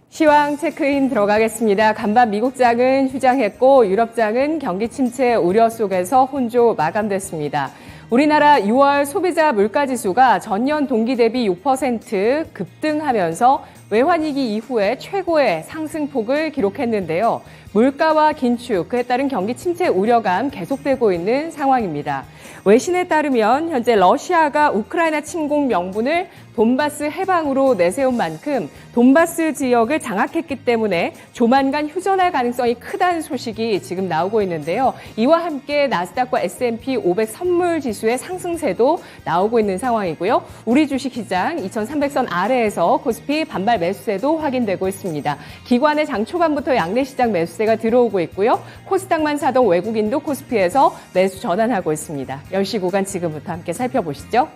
시황 체크인 들어가겠습니다. 간밤 미국장은 휴장했고 유럽장은 경기 침체 우려 속에서 혼조 마감됐습니다. 우리나라 6월 소비자 물가지수가 전년 동기 대비 6% 급등하면서 외환위기 이후에 최고의 상승폭을 기록했는데요. 물가와 긴축, 그에 따른 경기 침체 우려감 계속되고 있는 상황입니다. 외신에 따르면 현재 러시아가 우크라이나 침공 명분을 돈바스 해방으로 내세운 만큼 돈바스 지역을 장악했기 때문에 조만간 휴전할 가능성이 크다는 소식이 지금 나오고 있는데요. 이와 함께 나스닥과 S&P 500 선물 지수의 상승세도 나오고 있는 상황이고요. 우리 주식시장 2300선 아래에서 코스피 반발 매수세도 확인되고 있습니다. 기관의 장 초반부터 양내시장 매수세가 들어오고 있고요. 코스닥만 사던 외국인도 코스피에서 매수 전환하고 있습니다. 10시 구간 지금부터 함께 살펴보시죠.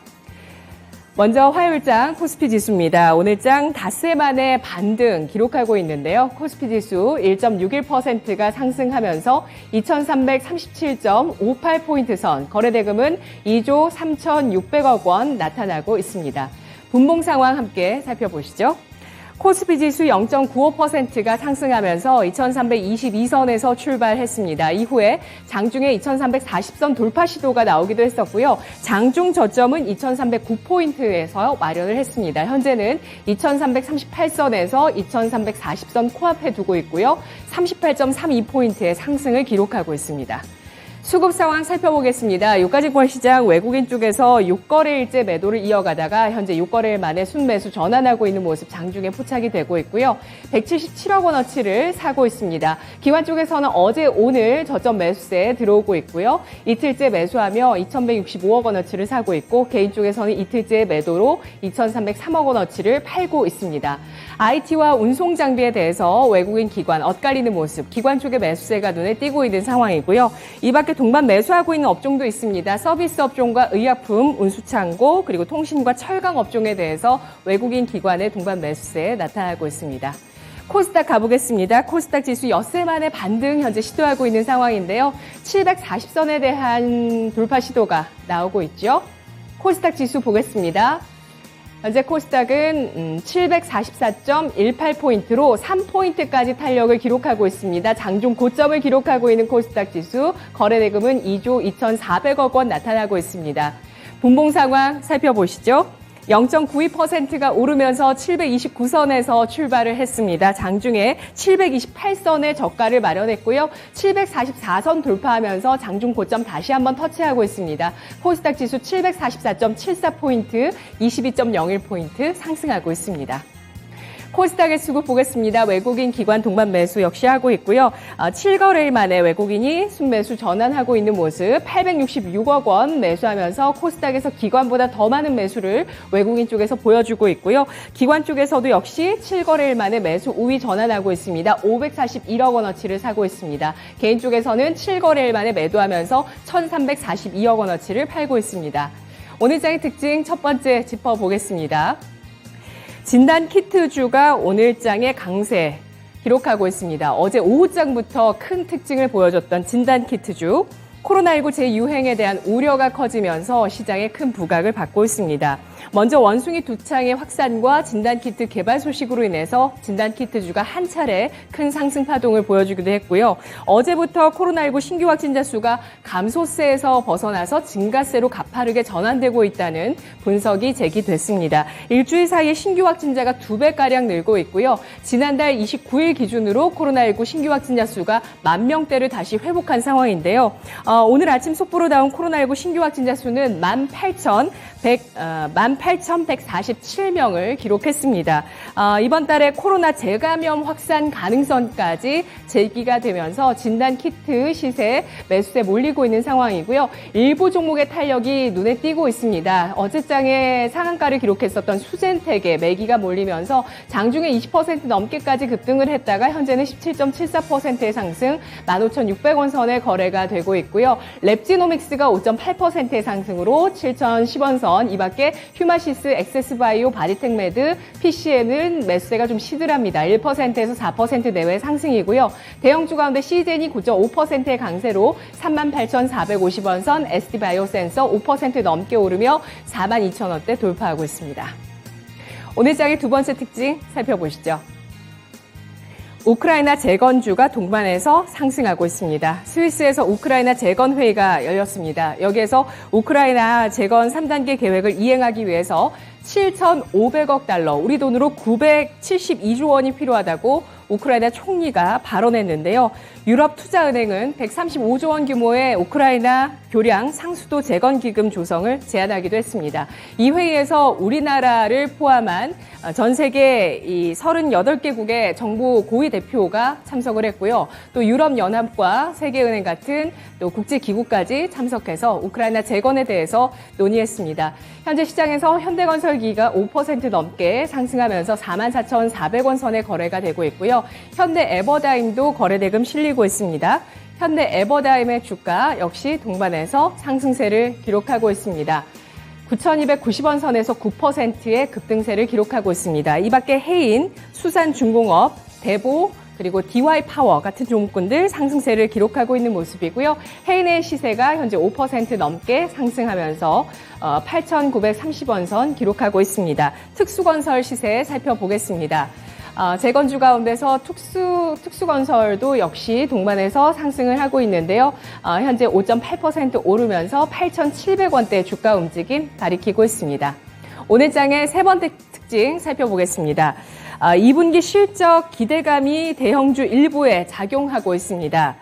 먼저 화요일장 코스피 지수입니다. 오늘장 닷새 만에 반등 기록하고 있는데요. 코스피 지수 1.61%가 상승하면서 2337.58포인트 선, 거래대금은 2조 3,600억 원 나타나고 있습니다. 분봉 상황 함께 살펴보시죠. 코스피 지수 0.95%가 상승하면서 2322선에서 출발했습니다. 이후에 장중에 2340선 돌파 시도가 나오기도 했었고요. 장중 저점은 2309포인트에서 마련을 했습니다. 현재는 2338선에서 2340선 코앞에 두고 있고요. 38.32포인트의 상승을 기록하고 있습니다. 수급 상황 살펴보겠습니다. 유가증권 시장 외국인 쪽에서 6거래일째 매도를 이어가다가 현재 6거래일 만에 순매수 전환하고 있는 모습 장중에 포착이 되고 있고요. 177억 원어치를 사고 있습니다. 기관 쪽에서는 어제 오늘 저점 매수세에 들어오고 있고요. 이틀째 매수하며 2,165억 원어치를 사고 있고 개인 쪽에서는 이틀째 매도로 2,303억 원어치를 팔고 있습니다. IT와 운송 장비에 대해서 외국인 기관 엇갈리는 모습, 기관 쪽의 매수세가 눈에 띄고 있는 상황이고요. 이 밖에 동반 매수하고 있는 업종도 있습니다. 서비스 업종과 의약품, 운수창고, 그리고 통신과 철강 업종에 대해서 외국인 기관의 동반 매수세 나타나고 있습니다. 코스닥 가보겠습니다. 코스닥 지수 엿새 만에 반등 현재 시도하고 있는 상황인데요. 740선에 대한 돌파 시도가 나오고 있죠. 코스닥 지수 보겠습니다. 현재 코스닥은 744.18포인트로 3포인트까지 탄력을 기록하고 있습니다. 장중 고점을 기록하고 있는 코스닥 지수, 거래대금은 2조 2,400억 원 나타나고 있습니다. 분봉 상황 살펴보시죠. 0.92%가 오르면서 729선에서 출발을 했습니다. 장중에 728선의 저가를 마련했고요. 744선 돌파하면서 장중 고점 다시 한번 터치하고 있습니다. 코스닥 지수 744.74포인트, 22.01포인트 상승하고 있습니다. 코스닥의 수급 보겠습니다. 외국인 기관 동반 매수 역시 하고 있고요. 7거래일 만에 외국인이 순매수 전환하고 있는 모습 866억 원 매수하면서 코스닥에서 기관보다 더 많은 매수를 외국인 쪽에서 보여주고 있고요. 기관 쪽에서도 역시 7거래일 만에 매수 우위 전환하고 있습니다. 541억 원어치를 사고 있습니다. 개인 쪽에서는 7거래일 만에 매도하면서 1,342억 원어치를 팔고 있습니다. 오늘 장의 특징 첫 번째 짚어보겠습니다. 진단키트주가 오늘장의 강세 기록하고 있습니다. 어제 오후장부터 큰 특징을 보여줬던 진단키트주, 코로나19 재유행에 대한 우려가 커지면서 시장에 큰 부각을 받고 있습니다. 먼저 원숭이 두창의 확산과 진단키트 개발 소식으로 인해서 진단키트주가 한 차례 큰 상승 파동을 보여주기도 했고요. 어제부터 코로나19 신규 확진자 수가 감소세에서 벗어나서 증가세로 가파르게 전환되고 있다는 분석이 제기됐습니다. 일주일 사이에 신규 확진자가 2배가량 늘고 있고요. 지난달 29일 기준으로 코로나19 신규 확진자 수가 10,000명대를 다시 회복한 상황인데요. 오늘 아침 속보로 나온 코로나19 신규 확진자 수는 18,147명을 기록했습니다. 이번 달에 코로나 재감염 확산 가능성까지 제기가 되면서 진단키트 시세 매수세 몰리고 있는 상황이고요. 일부 종목의 탄력이 눈에 띄고 있습니다. 어제장에 상한가를 기록했었던 수젠텍의 매기가 몰리면서 장중에 20% 넘게까지 급등을 했다가 현재는 17.74%의 상승 15,600원 선에 거래가 되고 있고요. 랩지노믹스가 5.8%의 상승으로 7,010원 선, 이 밖에 휴마시스, 엑세스바이오, 바디텍메드, PCN은 매수세가 좀 시들합니다. 1%에서 4% 내외 상승이고요. 대형주 가운데 시젠이 9.5%의 강세로 38,450원 선, SD바이오센서 5% 넘게 오르며 42,000원대 돌파하고 있습니다. 오늘 장의 두 번째 특징 살펴보시죠. 우크라이나 재건주가 동반해서 상승하고 있습니다. 스위스에서 우크라이나 재건 회의가 열렸습니다. 여기에서 우크라이나 재건 3단계 계획을 이행하기 위해서 7,500억 달러, 우리 돈으로 972조 원이 필요하다고 우크라이나 총리가 발언했는데요. 유럽투자은행은 135조 원 규모의 우크라이나 교량 상수도 재건 기금 조성을 제안하기도 했습니다. 이 회의에서 우리나라를 포함한 전 세계 이 38개국의 정부 고위 대표가 참석을 했고요. 또 유럽연합과 세계은행 같은 또 국제기구까지 참석해서 우크라이나 재건에 대해서 논의했습니다. 현재 시장에서 현대건설기가 5% 넘게 상승하면서 44,400원 선에 거래가 되고 있고요. 현대 에버다임도 거래대금 실리고 있습니다. 현대 에버다임의 주가 역시 동반해서 상승세를 기록하고 있습니다. 9,290원 선에서 9%의 급등세를 기록하고 있습니다. 이 밖에 해인, 수산중공업, 대보, 그리고 DY파워 같은 종목군들 상승세를 기록하고 있는 모습이고요. 해인의 시세가 현재 5% 넘게 상승하면서 8,930원 선 기록하고 있습니다. 특수건설 시세 살펴보겠습니다. 재건주 가운데서 특수건설도 역시 동반해서 상승을 하고 있는데요. 현재 5.8% 오르면서 8,700원대 주가 움직임 가리키고 있습니다. 오늘 장의 세 번째 특징 살펴보겠습니다. 2분기 실적 기대감이 대형주 일부에 작용하고 있습니다.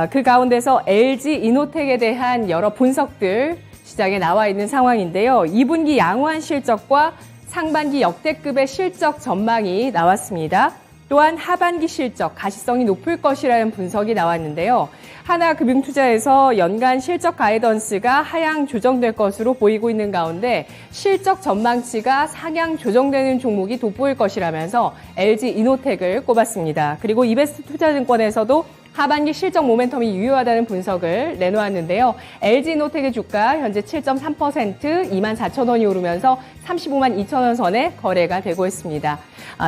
그 가운데서 LG 이노텍에 대한 여러 분석들 시장에 나와 있는 상황인데요. 2분기 양호한 실적과 상반기 역대급의 실적 전망이 나왔습니다. 또한 하반기 실적 가시성이 높을 것이라는 분석이 나왔는데요. 하나금융투자에서 연간 실적 가이던스가 하향 조정될 것으로 보이고 있는 가운데 실적 전망치가 상향 조정되는 종목이 돋보일 것이라면서 LG 이노텍을 꼽았습니다. 그리고 이베스트 투자증권에서도 하반기 실적 모멘텀이 유효하다는 분석을 내놓았는데요. LG이노텍의 주가 현재 7.3% 24,000원이 오르면서 35만 2천원 선에 거래가 되고 있습니다.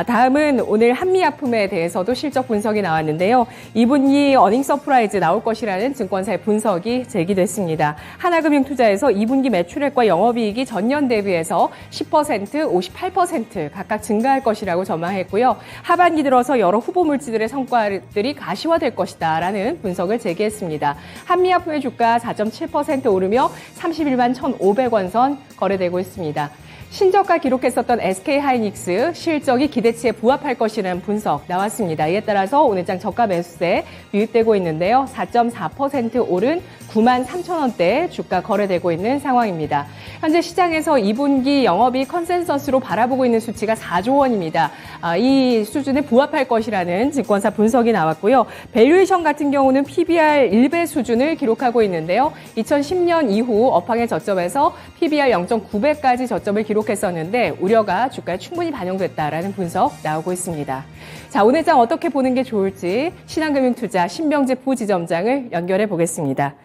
다음은 오늘 한미약품에 대해서도 실적 분석이 나왔는데요. 2분기 어닝 서프라이즈 나올 것이라는 증권사의 분석이 제기됐습니다. 하나금융투자에서 2분기 매출액과 영업이익이 전년 대비해서 10%, 58% 각각 증가할 것이라고 전망했고요. 하반기 들어서 여러 후보 물질들의 성과들이 가시화될 것이다라는 분석을 제기했습니다. 한미약품의 주가 4.7% 오르며 31만 1,500원 선 거래되고 있습니다. 신저가 기록했었던 SK하이닉스 실적이 기대치에 부합할 것이라는 분석 나왔습니다. 이에 따라서 오늘장 저가 매수세 유입되고 있는데요. 4.4% 오른 9만 3천원대 주가 거래되고 있는 상황입니다. 현재 시장에서 2분기 영업이익 컨센서스로 바라보고 있는 수치가 4조 원입니다. 이 수준에 부합할 것이라는 증권사 분석이 나왔고요. 밸류에이션 같은 경우는 PBR 1배 수준을 기록하고 있는데요. 2010년 이후 업황의 저점에서 PBR 0.9배까지 저점을 기록했었는데 우려가 주가에 충분히 반영됐다라는 분석 나오고 있습니다. 자, 오늘 장 어떻게 보는 게 좋을지 신한금융투자 신병재 부지점장을 연결해 보겠습니다.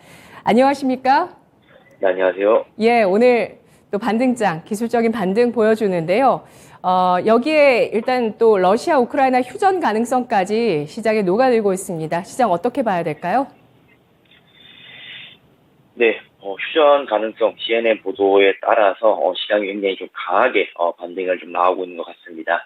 안녕하십니까? 네, 안녕하세요. 예, 오늘 또 반등장, 기술적인 반등 보여주는데요. 여기에 일단 또 러시아, 우크라이나 휴전 가능성까지 시장에 녹아들고 있습니다. 시장 어떻게 봐야 될까요? 네, 휴전 가능성 CNN 보도에 따라서 시장이 굉장히 좀 강하게 반등을 좀 나오고 있는 것 같습니다.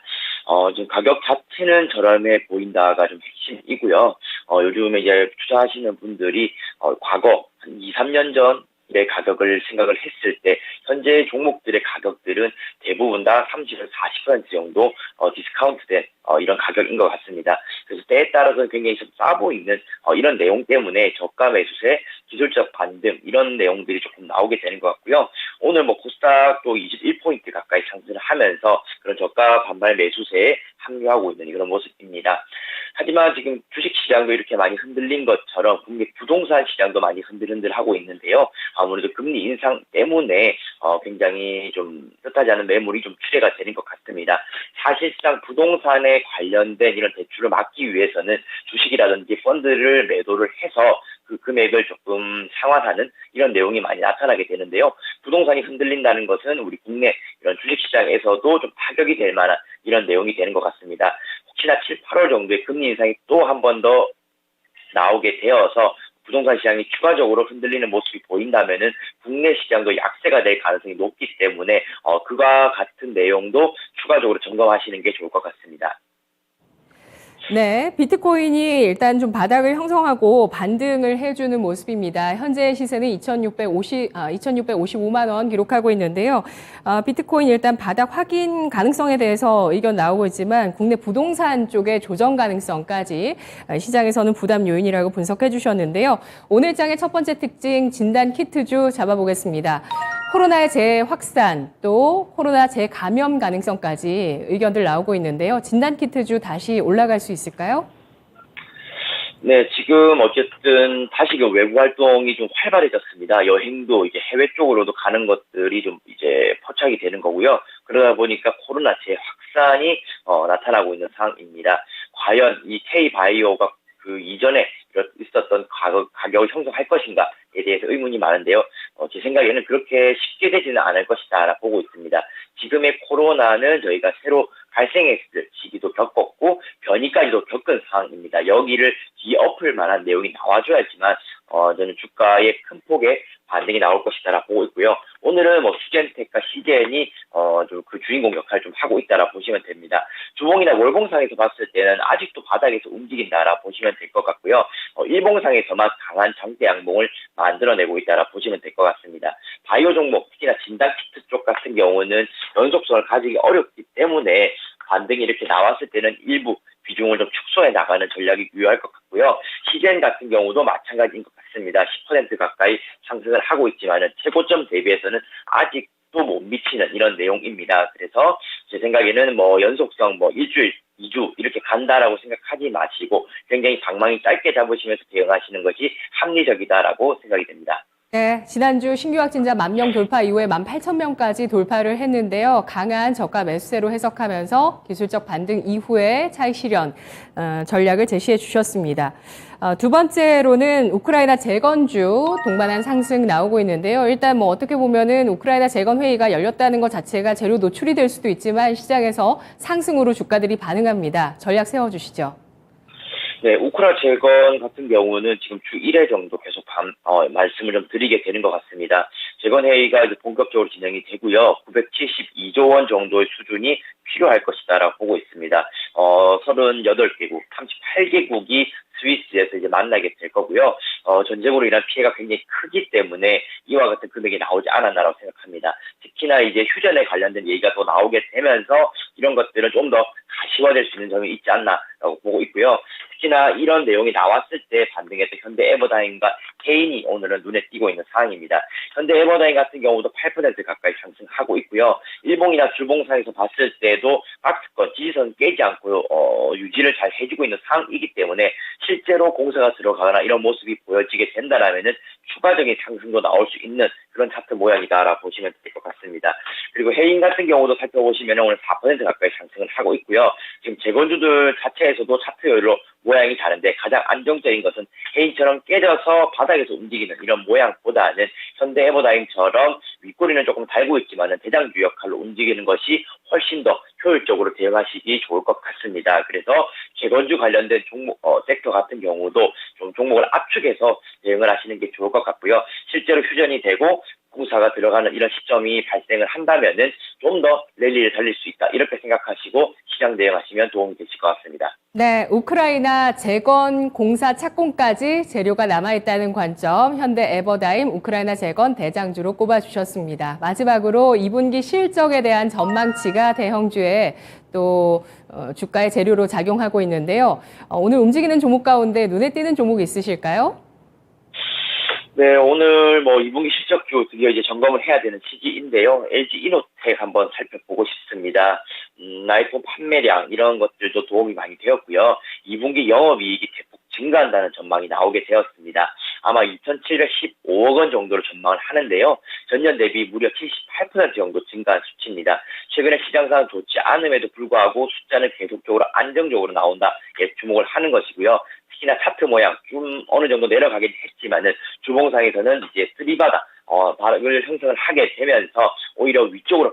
지금 가격 자체는 저렴해 보인다가 좀 핵심이고요. 요즘에 이제 투자하시는 분들이 과거 한 2, 3년 전의 가격을 생각을 했을 때 현재 종목들의 가격들은 대부분 다 30에서 40% 정도 디스카운트된 이런 가격인 것 같습니다. 그래서 때에 따라서는 굉장히 좀 싸 보이는 이런 내용 때문에 저가 매수세, 기술적 반등 이런 내용들이 조금 나오게 되는 것 같고요. 오늘 코스닥도 21포인트 가까이 상승을 하면서 그런 저가 반발 매수세에 합류하고 있는 이런 모습입니다. 하지만 지금 주식시장도 이렇게 많이 흔들린 것처럼 국내 부동산 시장도 많이 흔들흔들하고 있는데요. 아무래도 금리 인상 때문에 굉장히 좀 뜻하지 않은 매물이 좀 출회가 되는 것 같습니다. 사실상 부동산에 관련된 이런 대출을 막기 위해서는 주식이라든지 펀드를 매도를 해서 그 그 금액을 조금 상환하는 이런 내용이 많이 나타나게 되는데요. 부동산이 흔들린다는 것은 우리 국내 이런 주식시장에서도 좀 타격이 될 만한 이런 내용이 되는 것 같습니다. 혹시나 7, 8월 정도에 금리 인상이 또 한 번 더 나오게 되어서 부동산 시장이 추가적으로 흔들리는 모습이 보인다면은 국내 시장도 약세가 될 가능성이 높기 때문에 그와 같은 내용도 추가적으로 점검하시는 게 좋을 것 같습니다. 네, 비트코인이 일단 좀 바닥을 형성하고 반등을 해주는 모습입니다. 현재 시세는 2,655만 원 기록하고 있는데요. 비트코인 일단 바닥 확인 가능성에 대해서 의견 나오고 있지만 국내 부동산 쪽의 조정 가능성까지 시장에서는 부담 요인이라고 분석해 주셨는데요. 오늘 장의 첫 번째 특징 진단 키트주 잡아보겠습니다. 코로나의 재확산 또 코로나 재감염 가능성까지 의견들 나오고 있는데요. 진단키트주 다시 올라갈 수 있을까요? 네, 지금 어쨌든 다시 그 외부 활동이 좀 활발해졌습니다. 여행도 이제 해외 쪽으로도 가는 것들이 좀 이제 포착이 되는 거고요. 그러다 보니까 코로나 재확산이 나타나고 있는 상황입니다. 과연 이 K바이오가 그 이전에 있었던 가격을 형성할 것인가에 대해서 의문이 많은데요. 제 생각에는 그렇게 쉽게 되지는 않을 것이다 보고 있습니다. 지금의 코로나는 저희가 새로 발생했을 시기도 겪었고 변이까지도 겪은 상황입니다. 여기를 뒤엎을 만한 내용이 나와줘야지만 저는 주가에 큰 폭의 반등이 나올 것이다 보고 있고요. 오늘은 뭐 수젠텍과 시젠이 좀 그 주인공 역할을 좀 하고 있다라 보시면 됩니다. 주봉이나 월봉상에서 봤을 때는 아직도 바닥에서 움직인다라 보시면 될 것 같고요. 일봉상에서만 강한 장대 양봉을 만들어내고 있다라 보시면 될 것 같습니다. 바이오 종목, 특히나 진단키트 쪽 같은 경우는 연속성을 가지기 어렵기 때문에 반등이 이렇게 나왔을 때는 일부 비중을 좀 축소해 나가는 전략이 유효할 것 같고요. 시젠 같은 경우도 마찬가지인 것 같습니다. 10% 가까이 상승을 하고 있지만 최고점 대비해서는 아직도 못 미치는 이런 내용입니다. 그래서 제 생각에는 뭐 연속성 뭐 일주일, 2주 이렇게 간다라고 생각하지 마시고 굉장히 방망이 짧게 잡으시면서 대응하시는 것이 합리적이다라고 생각이 됩니다. 네, 지난주 신규 확진자 10,000명 돌파 이후에 18,000명까지 돌파를 했는데요. 강한 저가 매수세로 해석하면서 기술적 반등 이후에 차익 실현 전략을 제시해 주셨습니다. 두 번째로는 우크라이나 재건주 동반한 상승 나오고 있는데요. 일단 뭐 어떻게 보면은 우크라이나 재건 회의가 열렸다는 것 자체가 재료 노출이 될 수도 있지만 시장에서 상승으로 주가들이 반응합니다. 전략 세워주시죠. 네, 우크라 재건 같은 경우는 지금 주 1회 정도 계속 말씀을 좀 드리게 되는 것 같습니다. 재건 회의가 이제 본격적으로 진행이 되고요. 972조 원 정도의 수준이 필요할 것이다라고 보고 있습니다. 38개국, 38개국이 스위스에서 이제 만나게 될 거고요. 전쟁으로 인한 피해가 굉장히 크기 때문에 이와 같은 금액이 나오지 않았나라고 생각합니다. 특히나 이제 휴전에 관련된 얘기가 또 나오게 되면서 이런 것들은 좀 더 가시화될 수 있는 점이 있지 않나라고 보고 있고요. 특히나 이런 내용이 나왔을 때 반등했던 현대 에버다임과 개인이 오늘은 눈에 띄고 있는 상황입니다. 현대 에버다임 같은 경우도 8% 가까이 상승하고 있고요. 일봉이나 주봉상에서 봤을 때도 박스권 지지선 깨지 않고 유지를 잘 해주고 있는 상황이기 때문에 실제로 공사가 들어가거나 이런 모습이 보여지게 된다라면은 추가적인 상승도 나올 수 있는 그런 차트 모양이다라고 보시면 될 것 같습니다. 그리고 해인 같은 경우도 살펴보시면 오늘 4% 가까이 상승을 하고 있고요. 지금 재건주들 자체에서도 차트별로 모양이 다른데 가장 안정적인 것은 해인처럼 깨져서 바닥에서 움직이는 이런 모양보다는 현대 에버다임처럼 윗꼬리는 조금 달고 있지만 대장주 역할로 움직이는 것이 훨씬 더 효율적으로 대응하시기 좋을 것 같습니다. 그래서 재건주 관련된 종목, 섹터 같은 경우도 좀 종목을 압축해서 대응을 하시는 게 좋을 것 같고요. 실제로 휴전이 되고 공사가 들어가는 이런 시점이 발생을 한다면은 좀 더 랠리를 달릴 수 있다. 이렇게 생각하시고 시장 대응하시면 도움이 되실 것 같습니다. 네, 우크라이나 재건 공사 착공까지 재료가 남아있다는 관점, 현대 에버다임 우크라이나 재건 대장주로 꼽아주셨습니다. 마지막으로 2분기 실적에 대한 전망치가 대형주에 또 주가의 재료로 작용하고 있는데요. 오늘 움직이는 종목 가운데 눈에 띄는 종목이 있으실까요? 네, 오늘 뭐 2분기 실적주 드디어 이제 점검을 해야 되는 시기인데요. LG 이노텍 한번 살펴보고 싶습니다. 아이폰 판매량 이런 것들도 도움이 많이 되었고요. 2분기 영업이익이 대폭 증가한다는 전망이 나오게 되었습니다. 아마 2,715억 원 정도로 전망을 하는데요. 전년 대비 무려 78% 정도 증가한 수치입니다. 최근에 시장 상황 좋지 않음에도 불구하고 숫자는 계속적으로 안정적으로 나온다. 주목을 하는 것이고요. 특히 특히나 차트 모양 좀 어느 정도 내려가긴 했지만은 주봉상에서는 이제 쓰리바다 바닥을 형성을 하게 되면서 오히려 위쪽으로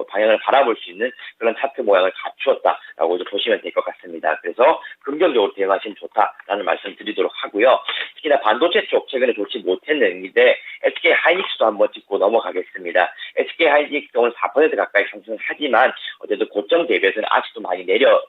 방향을 바라볼 수 있는 그런 차트 모양을 갖추었다라고 이제 보시면 될 것 같습니다. 그래서 긍정적으로 대응하시면 좋다라는 말씀 드리도록 하고요. 특히나 반도체 쪽 최근에 좋지 못했는데 SK 하이닉스도 한번 짚고 넘어가겠습니다. SK 하이닉스 오늘 4% 가까이 상승하지만 어쨌든 고점 대비해서는 아직도 많이 내려온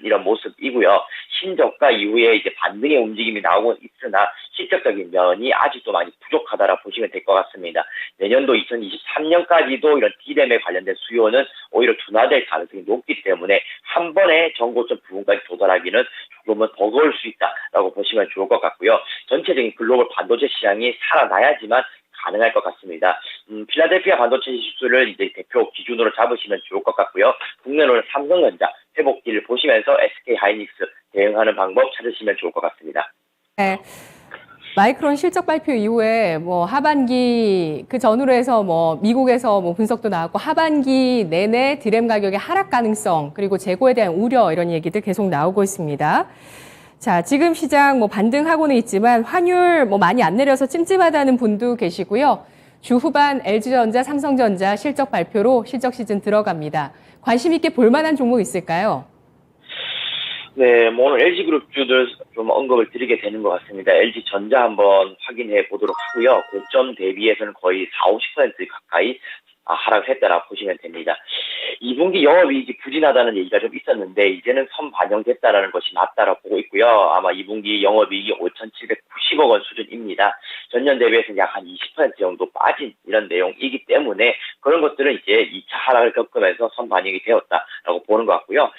이런 모습이고요. 신저가 이후에 이제 반등의 움직임이 나오고 있으나 실적적인 면이 아직도 많이 부족하다라 보시면 될 것 같습니다. 내년도 2023년까지도 이런 D램에 관련된 수요는 오히려 둔화될 가능성이 높기 때문에 한 번에 전고점 부분까지 도달하기는 조금은 버거울 수 있다라고 보시면 좋을 것 같고요. 전체적인 글로벌 반도체 시장이 살아나야지만 가능할 것 같습니다. 필라델피아 반도체 지수를 이제 대표 기준으로 잡으시면 좋을 것 같고요. 국내로는 삼성전자 회복기를 보시면서 SK 하이닉스 대응하는 방법 찾으시면 좋을 것 같습니다. 네. 마이크론 실적 발표 이후에 뭐 하반기 그 전후로 해서 뭐 미국에서 뭐 분석도 나왔고 하반기 내내 드램 가격의 하락 가능성 그리고 재고에 대한 우려 이런 얘기들 계속 나오고 있습니다. 자, 지금 시장 뭐 반등하고는 있지만 환율 뭐 많이 안 내려서 찜찜하다는 분도 계시고요. 주 후반 LG전자, 삼성전자 실적 발표로 실적 시즌 들어갑니다. 관심 있게 볼 만한 종목 있을까요? 네, 뭐 오늘 LG그룹주들 좀 언급을 드리게 되는 것 같습니다. LG전자 한번 확인해 보도록 하고요. 고점 대비해서는 거의 40-50% 가까이 하락했다라 보시면 됩니다. 2분기 영업이익이 부진하다는 얘기가 좀 있었는데 이제는 선반영됐다라는 것이 맞다라 보고 있고요. 아마 2분기 영업이익이 5,790억 원 수준입니다. 전년 대비해서는 약 한 20% 정도 빠진 이런 내용이기 때문에 그런 것들은 이제 2차 하락을 겪으면서 선반영이 되었다라고 보는 것 같고요.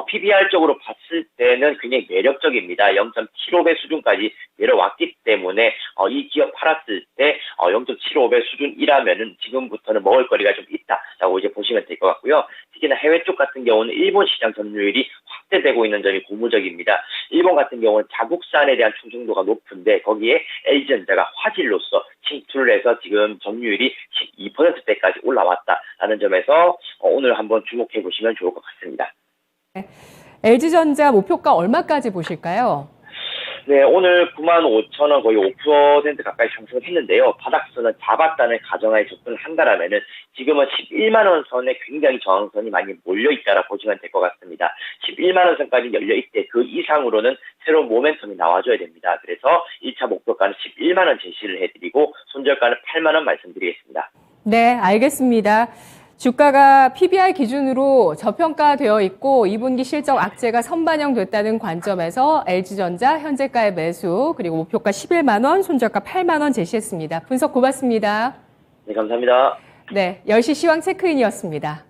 PBR 쪽으로 봤을 때는 굉장히 매력적입니다. 0.75배 수준까지 내려왔기 때문에 이 기업 팔았을 때 0.75배 수준이라면은 지금부터는 먹을 거리가 좀 있다라고 이제 보시면 될 것 같고요. 특히나 해외 쪽 같은 경우는 일본 시장 점유율이 확대되고 있는 점이 고무적입니다. 일본 같은 경우는 자국산에 대한 충성도가 높은데 거기에 LG전자가 화질로서 침투를 해서 지금 점유율이 12%대까지 올라왔다라는 점에서 오늘 한번 주목해 보시면 좋을 것 같습니다. LG전자 목표가 얼마까지 보실까요? 네, 오늘 95,000원 거의 5% 가까이 상승했는데요. 바닥선은 잡았다는 가정하에 접근을 한다라면은 지금은 11만 원 선에 굉장히 저항선이 많이 몰려 있다라 보시면 될 것 같습니다. 11만 원 선까지 열려 있대 그 이상으로는 새로운 모멘텀이 나와줘야 됩니다. 그래서 1차 목표가는 11만 원 제시를 해드리고 손절가는 8만 원 말씀드리겠습니다. 네, 알겠습니다. 주가가 PBR 기준으로 저평가되어 있고 2분기 실적 악재가 선반영됐다는 관점에서 LG전자 현재가의 매수 그리고 목표가 11만 원, 손절가 8만 원 제시했습니다. 분석 고맙습니다. 네, 감사합니다. 네, 10시 시황 체크인이었습니다.